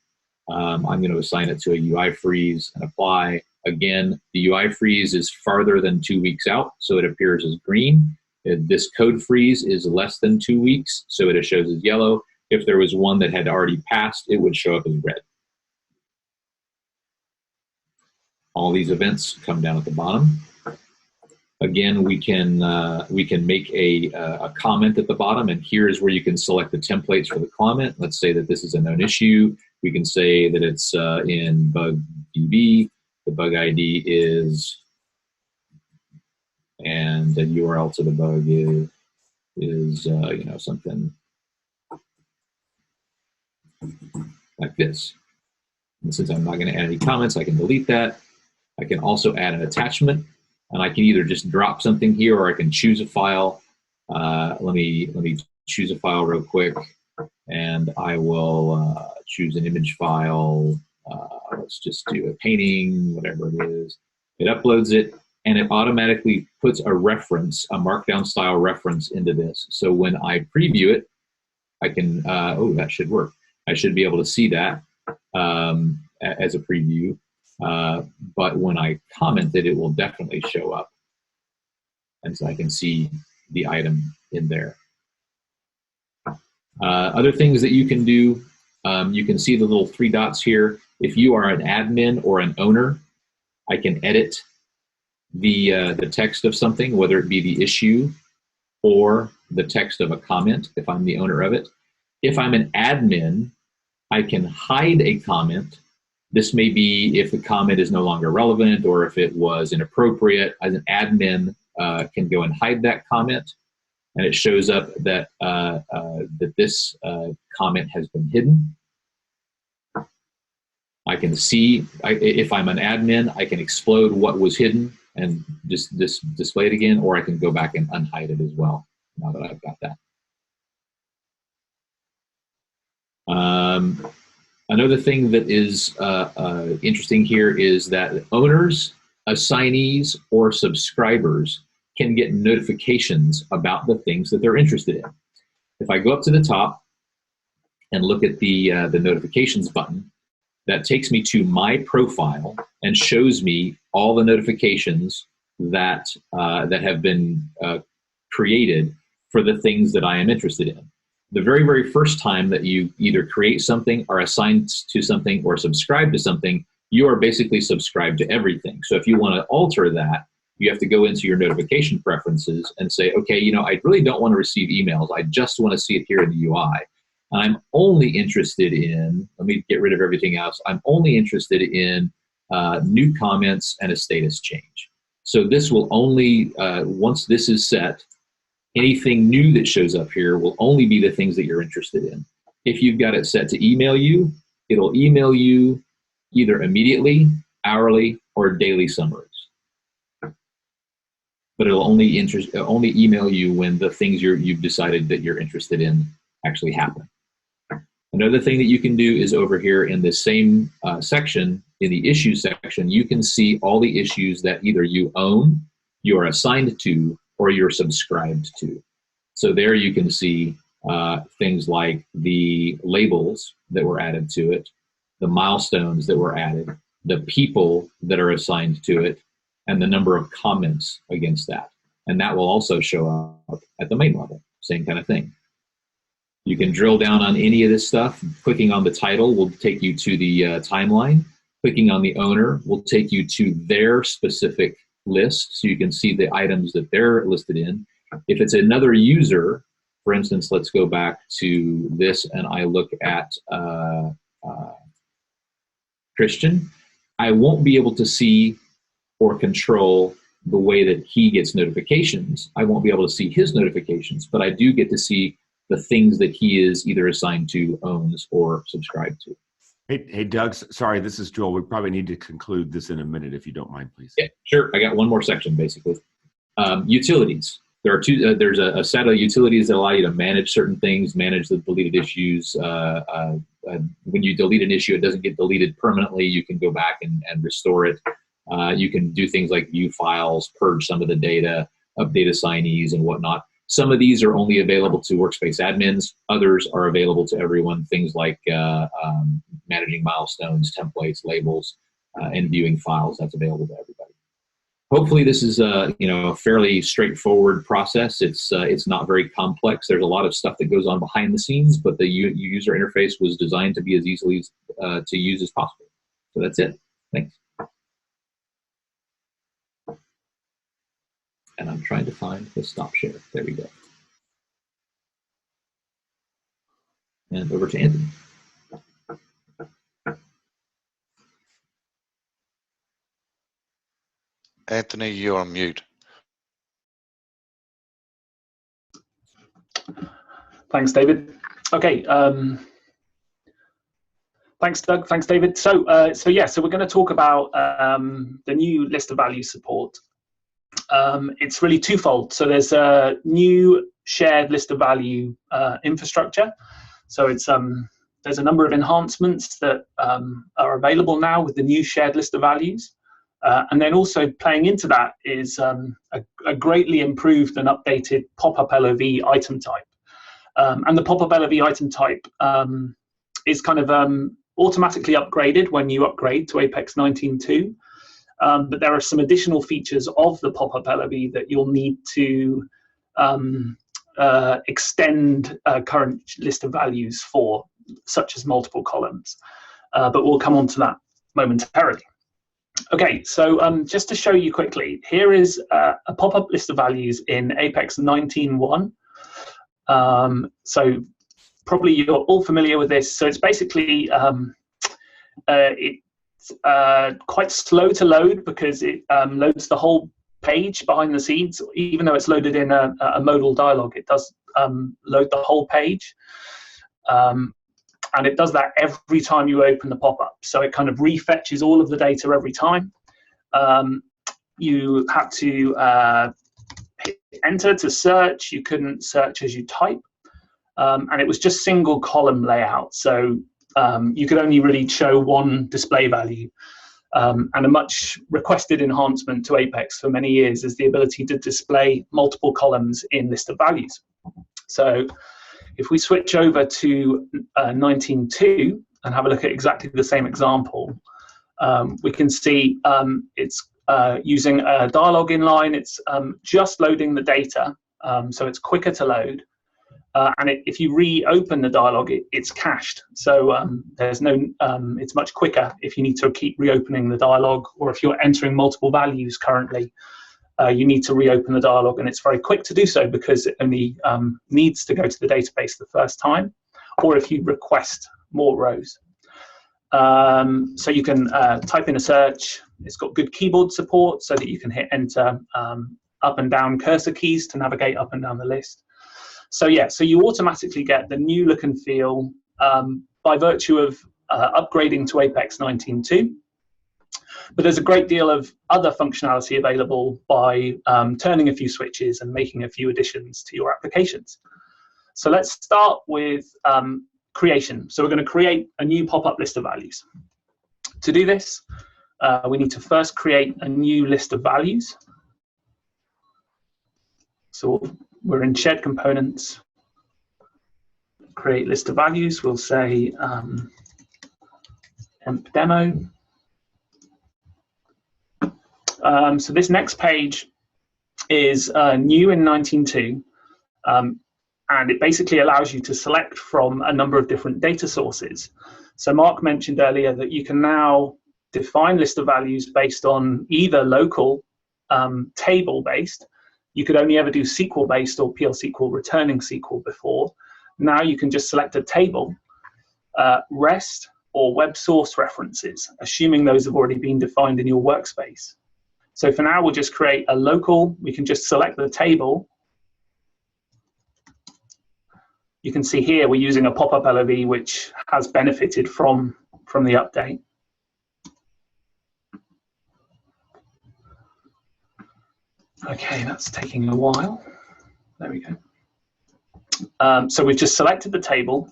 I'm going to assign it to a UI freeze and apply. Again, the UI freeze is farther than 2 weeks out, so it appears as green. This code freeze is less than 2 weeks, so it shows as yellow. If there was one that had already passed, it would show up as red. All these events come down at the bottom. Again, we can make a comment at the bottom, and here's where you can select the templates for the comment. Let's say that this is a known issue. We can say that it's in bug DB. The bug ID is, and the URL to the bug is you know, something like this. And since I'm not going to add any comments, I can delete that. I can also add an attachment, and I can either just drop something here, or I can choose a file. Let me choose a file real quick, and I will choose an image file. Let's just do a painting, whatever it is. It uploads it, and it automatically puts a reference, a markdown style reference into this. So when I preview it, I can, oh, that should work. I should be able to see that as a preview. But when I comment it, it will definitely show up. And so I can see the item in there. Other things that you can do, you can see the little 3 dots here. If you are an admin or an owner, I can edit the text of something, whether it be the issue or the text of a comment, if I'm the owner of it. If I'm an admin, I can hide a comment. This may be if the comment is no longer relevant or if it was inappropriate. As an admin, can go and hide that comment, and it shows up that that this comment has been hidden. I can see, if I'm an admin, I can explode what was hidden and just display it again, or I can go back and unhide it as well, now that I've got that. Another thing that is interesting here is that owners, assignees, or subscribers can get notifications about the things that they're interested in. If I go up to the top and look at the notifications button, that takes me to my profile and shows me all the notifications that that have been created for the things that I am interested in. The very, very first time that you either create something or assign to something or subscribe to something, you are basically subscribed to everything. So if you want to alter that, you have to go into your notification preferences and say, okay, you know, I really don't want to receive emails. I just want to see it here in the UI. And I'm only interested in, let me get rid of everything else. I'm only interested in new comments and a status change. So this will only, once this is set, anything new that shows up here will only be the things that you're interested in. If you've got it set to email you, it'll email you either immediately, hourly, or daily summaries. But it'll only email you when the things you've decided that you're interested in actually happen. Another thing that you can do is over here in this same section, in the issues section, you can see all the issues that either you own, you are assigned to, or you're subscribed to. So there you can see things like the labels that were added to it, the milestones that were added, the people that are assigned to it, and the number of comments against that. And that will also show up at the main level, same kind of thing. You can drill down on any of this stuff. Clicking on the title will take you to the timeline. Clicking on the owner will take you to their specific list, so you can see the items that they're listed in. If it's another user, for instance, let's go back to this and I look at Christian, I won't be able to see or control the way that he gets notifications. I won't be able to see his notifications, but I do get to see the things that he is either assigned to, owns, or subscribed to. Hey, Doug, sorry, this is Joel. We probably need to conclude this in a minute, if you don't mind, please. Yeah, sure. I got one more section, basically. Utilities. There are two. There's a set of utilities that allow you to manage certain things, manage the deleted issues. When you delete an issue, it doesn't get deleted permanently. You can go back and restore it. You can do things like view files, purge some of the data, update assignees, and whatnot. Some of these are only available to workspace admins. Others are available to everyone. Things like managing milestones, templates, labels. and viewing files that's available to everybody. Hopefully this is a fairly straightforward process. It's not very complex. There's a lot of stuff that goes on behind the scenes, but the user interface was designed to be as easily to use as possible. So that's it. Thanks. And I'm trying to find the stop share. There we go. And over to Anthony. Anthony, you're on mute. Thanks, David. Okay. Thanks, Doug. Thanks, David. So we're going to talk about the new list of values support. It's really twofold. So there's a new shared list of value infrastructure. So it's there's a number of enhancements that are available now with the new shared list of values. And then also playing into that is a greatly improved and updated pop-up LOV item type. And the pop-up LOV item type is kind of automatically upgraded when you upgrade to Apex 19.2. But there are some additional features of the pop-up LOV that you'll need to extend current list of values for, such as multiple columns. But we'll come on to that momentarily. Okay, so just to show you quickly, here is a pop-up list of values in Apex 19.1. So probably you're all familiar with this. So it's basically it's quite slow to load because it loads the whole page behind the scenes. Even though it's loaded in a modal dialog, it does load the whole page. And it does that every time you open the pop-up. So it kind of refetches all of the data every time. You have to hit enter to search. You couldn't search as you type. And it was just single column layout. So you could only really show one display value. And a much requested enhancement to Apex for many years is the ability to display multiple columns in list of values. So if we switch over to 19.2 and have a look at exactly the same example, we can see it's using a dialog inline. It's just loading the data, so it's quicker to load. And if you reopen the dialog, it's cached. So there's no, it's much quicker if you need to keep reopening the dialog, or if you're entering multiple values currently, you need to reopen the dialog, and it's very quick to do so because it only needs to go to the database the first time, or if you request more rows. So you can type in a search. It's got good keyboard support so that you can hit enter, up and down cursor keys to navigate up and down the list. So yeah, so you automatically get the new look and feel by virtue of upgrading to Apex 19.2. But there's a great deal of other functionality available by turning a few switches and making a few additions to your applications. So let's start with creation. So we're going to create a new pop-up list of values. To do this, we need to first create a new list of values. So we're in shared components, create list of values. We'll say emp demo. So this next page is new in 19.2, and it basically allows you to select from a number of different data sources. So Mark mentioned earlier that you can now define list of values based on either local table-based. You could only ever do SQL-based or PL/SQL returning SQL before. Now you can just select a table, REST, or web source references, assuming those have already been defined in your workspace. So for now, we'll just create a local. We can just select the table. You can see here we're using a pop-up LOV, which has benefited from the update. Okay, that's taking a while. There we go. So we've just selected the table.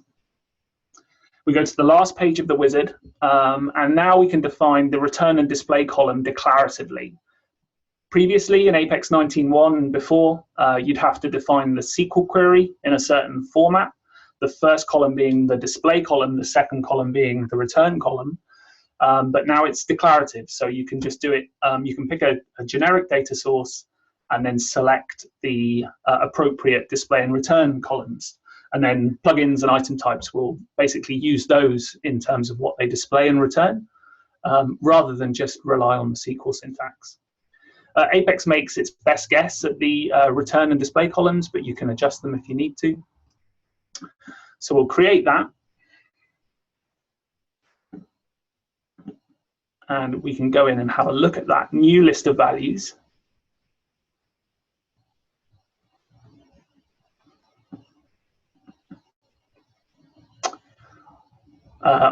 We go to the last page of the wizard, and now we can define the return and display column declaratively. Previously in Apex 19.1 and before, you'd have to define the SQL query in a certain format, the first column being the display column, the second column being the return column. but now it's declarative. So you can just do it. You can pick a generic data source and then select the appropriate display and return columns. And then plugins and item types will basically use those in terms of what they display and return, rather than just rely on the SQL syntax. Apex makes its best guess at the return and display columns, but you can adjust them if you need to. So we'll create that. And we can go in and have a look at that new list of values.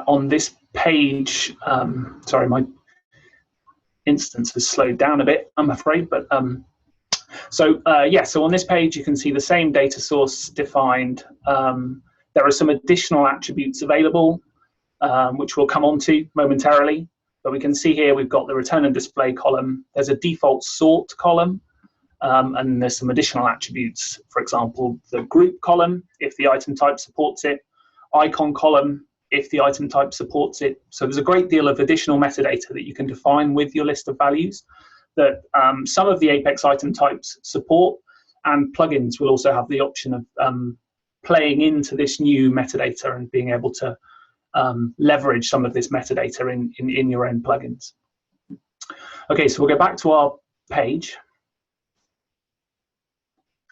On this page, sorry, my instance has slowed down a bit, I'm afraid, but so on this page you can see the same data source defined. There are some additional attributes available, which we'll come on to momentarily, but we can see here we've got the return and display column. There's a default sort column, and there's some additional attributes, for example, the group column if the item type supports it, icon column if the item type supports it. So there's a great deal of additional metadata that you can define with your list of values that some of the Apex item types support, and plugins will also have the option of playing into this new metadata and being able to leverage some of this metadata in your own plugins. Okay, so we'll go back to our page,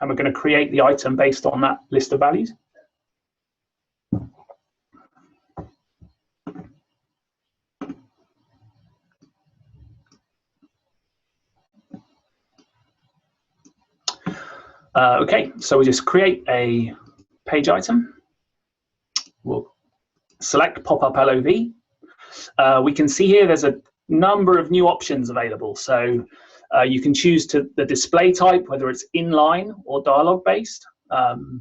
and we're going to create the item based on that list of values. Okay, so we just create a page item. We'll select pop-up LOV. We can see here there's a number of new options available. So you can choose the display type, whether it's inline or dialogue based.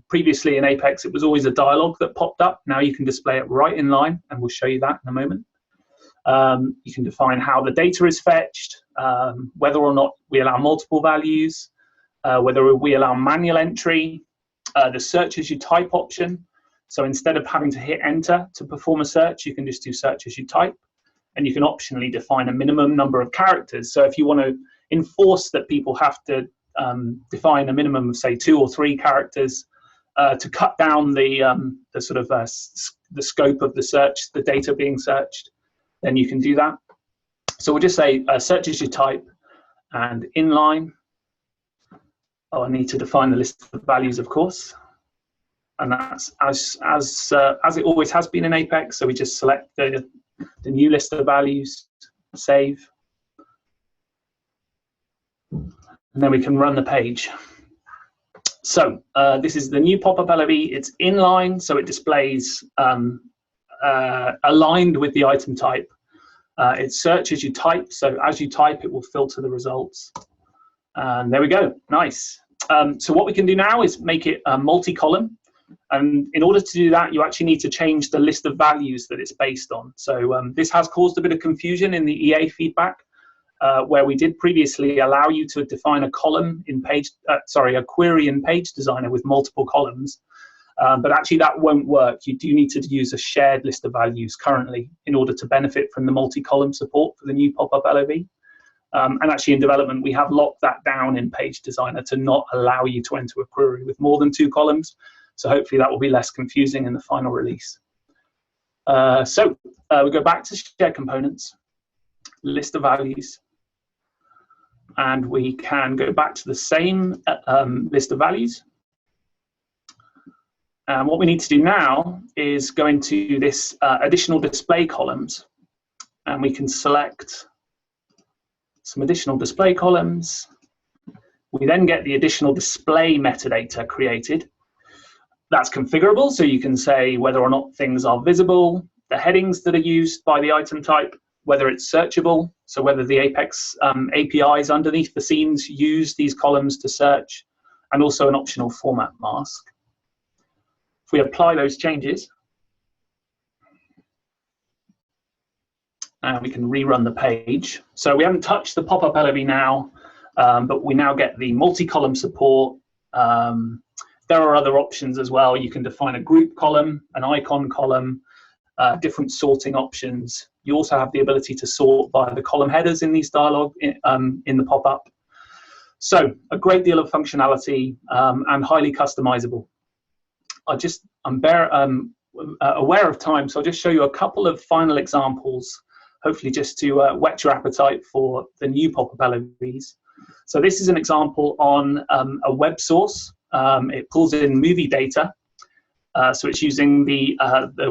Previously in Apex, it was always a dialogue that popped up. Now you can display it right in line, and we'll show you that in a moment. You can define how the data is fetched, whether or not we allow multiple values, whether we allow manual entry, the search as you type option. So instead of having to hit enter to perform a search, you can just do search as you type, and you can optionally define a minimum number of characters. So if you want to enforce that people have to define a minimum of, say, 2 or 3 characters to cut down the sort of the scope of the search, the data being searched, then you can do that. So we'll just say search as you type and inline. Oh, I need to define the list of values, of course, and that's as it always has been in Apex. So we just select the new list of values, save, and then we can run the page. So this is the new pop-up LOV. It's inline, so it displays aligned with the item type. It's search as you type, so as you type, it will filter the results. And there we go, nice. So what we can do now is make it multi-column. And in order to do that, you actually need to change the list of values that it's based on. So this has caused a bit of confusion in the EA feedback, where we did previously allow you to define a column in a query in Page Designer with multiple columns. But actually that won't work. You do need to use a shared list of values currently in order to benefit from the multi-column support for the new pop-up LOV. And actually in development, we have locked that down in Page Designer to not allow you to enter a query with more than 2 columns. So hopefully that will be less confusing in the final release. So we go back to shared components, list of values, and we can go back to the same list of values. And what we need to do now is go into this additional display columns, and we can select some additional display columns. We then get the additional display metadata created. That's configurable, so you can say whether or not things are visible, the headings that are used by the item type, whether it's searchable, so whether the Apex APIs underneath the scenes use these columns to search, and also an optional format mask. If we apply those changes, and we can rerun the page. So we haven't touched the pop-up LOV now, but we now get the multi-column support. There are other options as well. You can define a group column, an icon column, different sorting options. You also have the ability to sort by the column headers in these dialog in the pop-up. So a great deal of functionality and highly customizable. I'm aware of time, so I'll just show you a couple of final examples, hopefully just to whet your appetite for the new pop-up LOVs. So this is an example on a web source. It pulls in movie data. So it's using the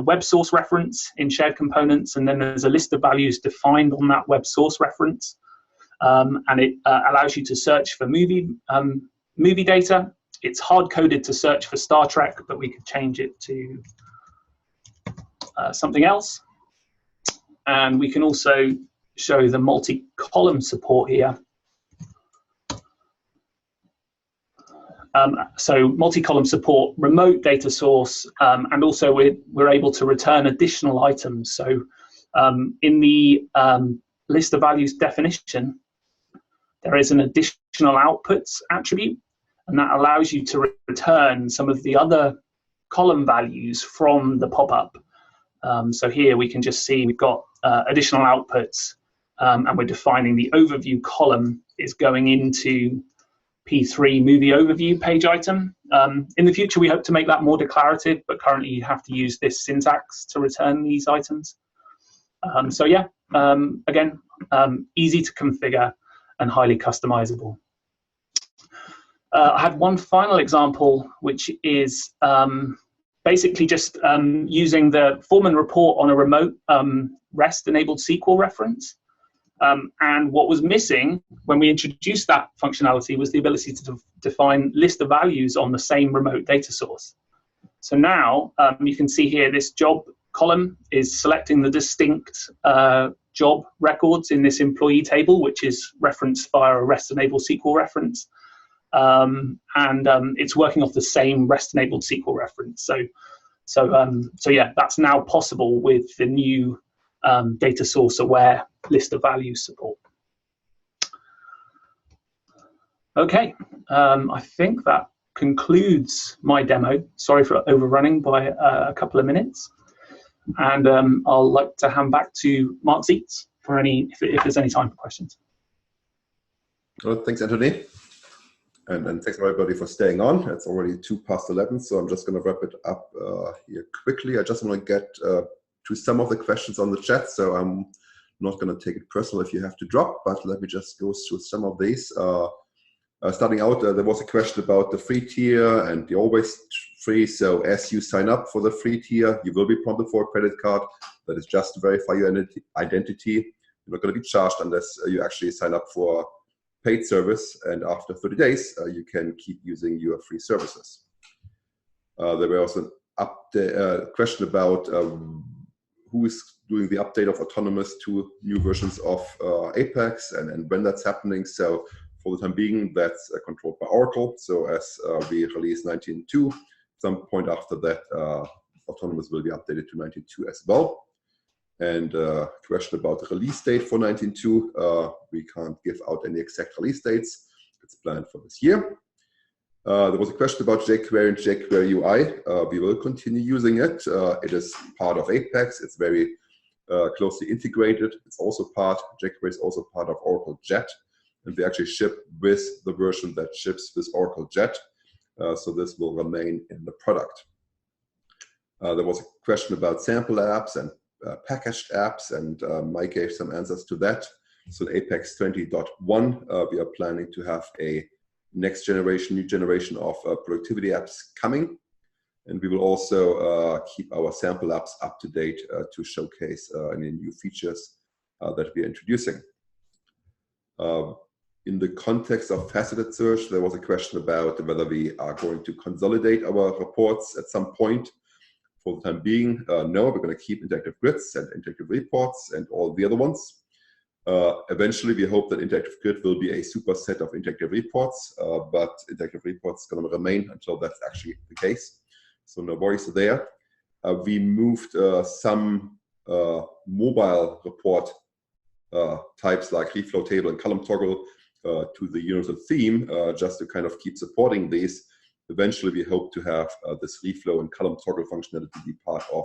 web source reference in shared components, and then there's a list of values defined on that web source reference. And it allows you to search for movie data. It's hard-coded to search for Star Trek, but we could change it to something else. And we can also show the multi-column support here. So multi-column support, remote data source, and also we're able to return additional items. So in the list of values definition, there is an additional outputs attribute, and that allows you to return some of the other column values from the pop-up. So here we can just see we've got additional outputs, and we're defining the overview column is going into P3 movie overview page item. In the future, we hope to make that more declarative, but currently you have to use this syntax to return these items. So yeah, again, easy to configure and highly customizable. I had one final example, which is basically just using the form and report on a remote REST-enabled SQL reference. And what was missing when we introduced that functionality was the ability to define list of values on the same remote data source. So now you can see here this job column is selecting the distinct job records in this employee table, which is referenced via a REST-enabled SQL reference. And it's working off the same REST-enabled SQL reference. So yeah, that's now possible with the new data source aware list of values support. Okay, I think that concludes my demo. Sorry for overrunning by a couple of minutes. And I'll like to hand back to Mark Zietz for if there's any time for questions. Well, thanks, Anthony. And thanks everybody for staying on. It's already 11:02, so I'm just going to wrap it up here quickly. I just want to get to some of the questions on the chat, so I'm not going to take it personal if you have to drop, but let me just go through some of these. Starting out, there was a question about the free tier and the always free. So as you sign up for the free tier, you will be prompted for a credit card. That is just to verify your identity. You're not going to be charged unless you actually sign up for paid service, and after 30 days, you can keep using your free services. There was a question about who is doing the update of Autonomous to new versions of Apex and when that's happening. So for the time being, that's controlled by Oracle. So as we release 19.2, some point after that, Autonomous will be updated to 19.2 as well. And question about the release date for 19.2. We can't give out any exact release dates. It's planned for this year. There was a question about jQuery and jQuery UI. We will continue using it. It is part of Apex. It's very closely integrated. It's also jQuery is also part of Oracle Jet. And we actually ship with the version that ships with Oracle Jet. So this will remain in the product. There was a question about sample apps and packaged apps, and Mike gave some answers to that. So in Apex 20.1, we are planning to have a new generation of productivity apps coming. And we will also keep our sample apps up to date to showcase any new features that we are introducing. In the context of faceted search, there was a question about whether we are going to consolidate our reports at some point. For the time being, no, we're going to keep interactive grids and interactive reports and all the other ones. Eventually, we hope that interactive grid will be a superset of interactive reports, but interactive reports are going to remain until that's actually the case. So no worries there. We moved some mobile report types like reflow table and column toggle to the universal theme just to kind of keep supporting these. Eventually, we hope to have this reflow and column toggle functionality be part of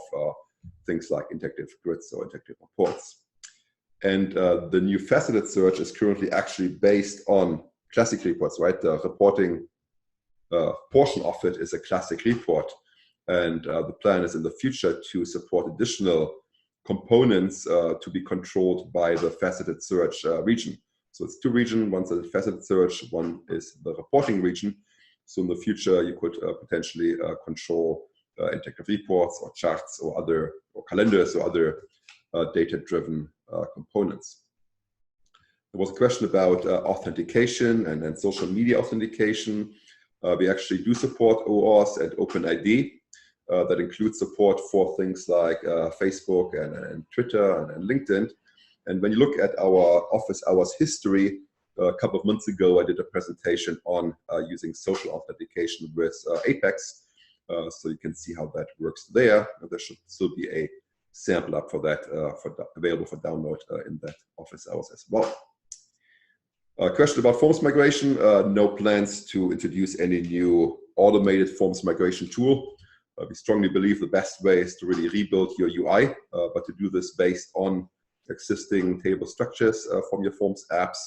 things like interactive grids or interactive reports. And the new faceted search is currently actually based on classic reports, right? The reporting portion of it is a classic report. And the plan is in the future to support additional components to be controlled by the faceted search region. So it's two regions, one's a faceted search, one is the reporting region. So in the future, you could potentially control interactive reports or charts or other, or calendars or other data-driven components. There was a question about authentication and social media authentication. We actually do support OAuth and OpenID. That includes support for things like Facebook and Twitter and LinkedIn. And when you look at our office hours history, a couple of months ago, I did a presentation on using social authentication with Apex. So you can see how that works there. There should still be a sample up for that, available for download in that office hours as well. Question about forms migration. No plans to introduce any new automated forms migration tool. We strongly believe the best way is to really rebuild your UI, but to do this based on existing table structures from your forms apps.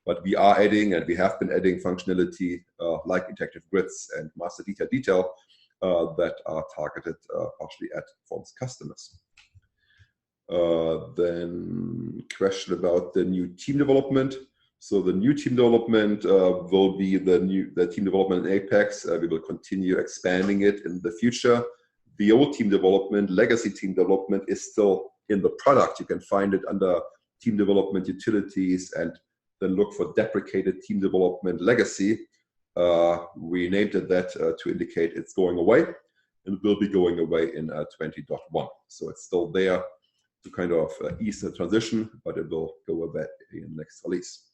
But we are adding, and we have been adding functionality like interactive grids and master detail that are targeted partially at forms customers. Then question about the new team development. So the new team development will be the team development in Apex. We will continue expanding it in the future. The old team development, legacy team development, is still in the product. You can find it under team development utilities and then look for deprecated team development legacy. We named it that to indicate it's going away, and it will be going away in 20.1. So it's still there to kind of ease the transition, but it will go away in the next release.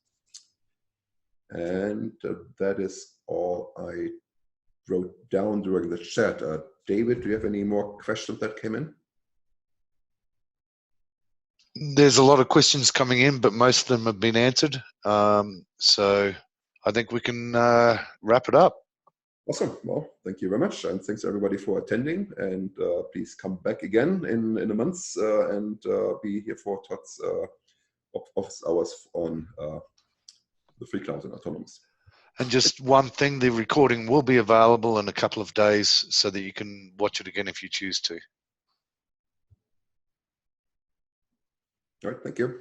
And that is all I wrote down during the chat. David, do you have any more questions that came in? There's a lot of questions coming in, but most of them have been answered. So I think we can wrap it up. Awesome. Well, thank you very much. And thanks everybody for attending. And please come back again in a month and be here for Todd's office hours on the free cloud and autonomous. And just one thing, the recording will be available in a couple of days so that you can watch it again if you choose to. All right, thank you.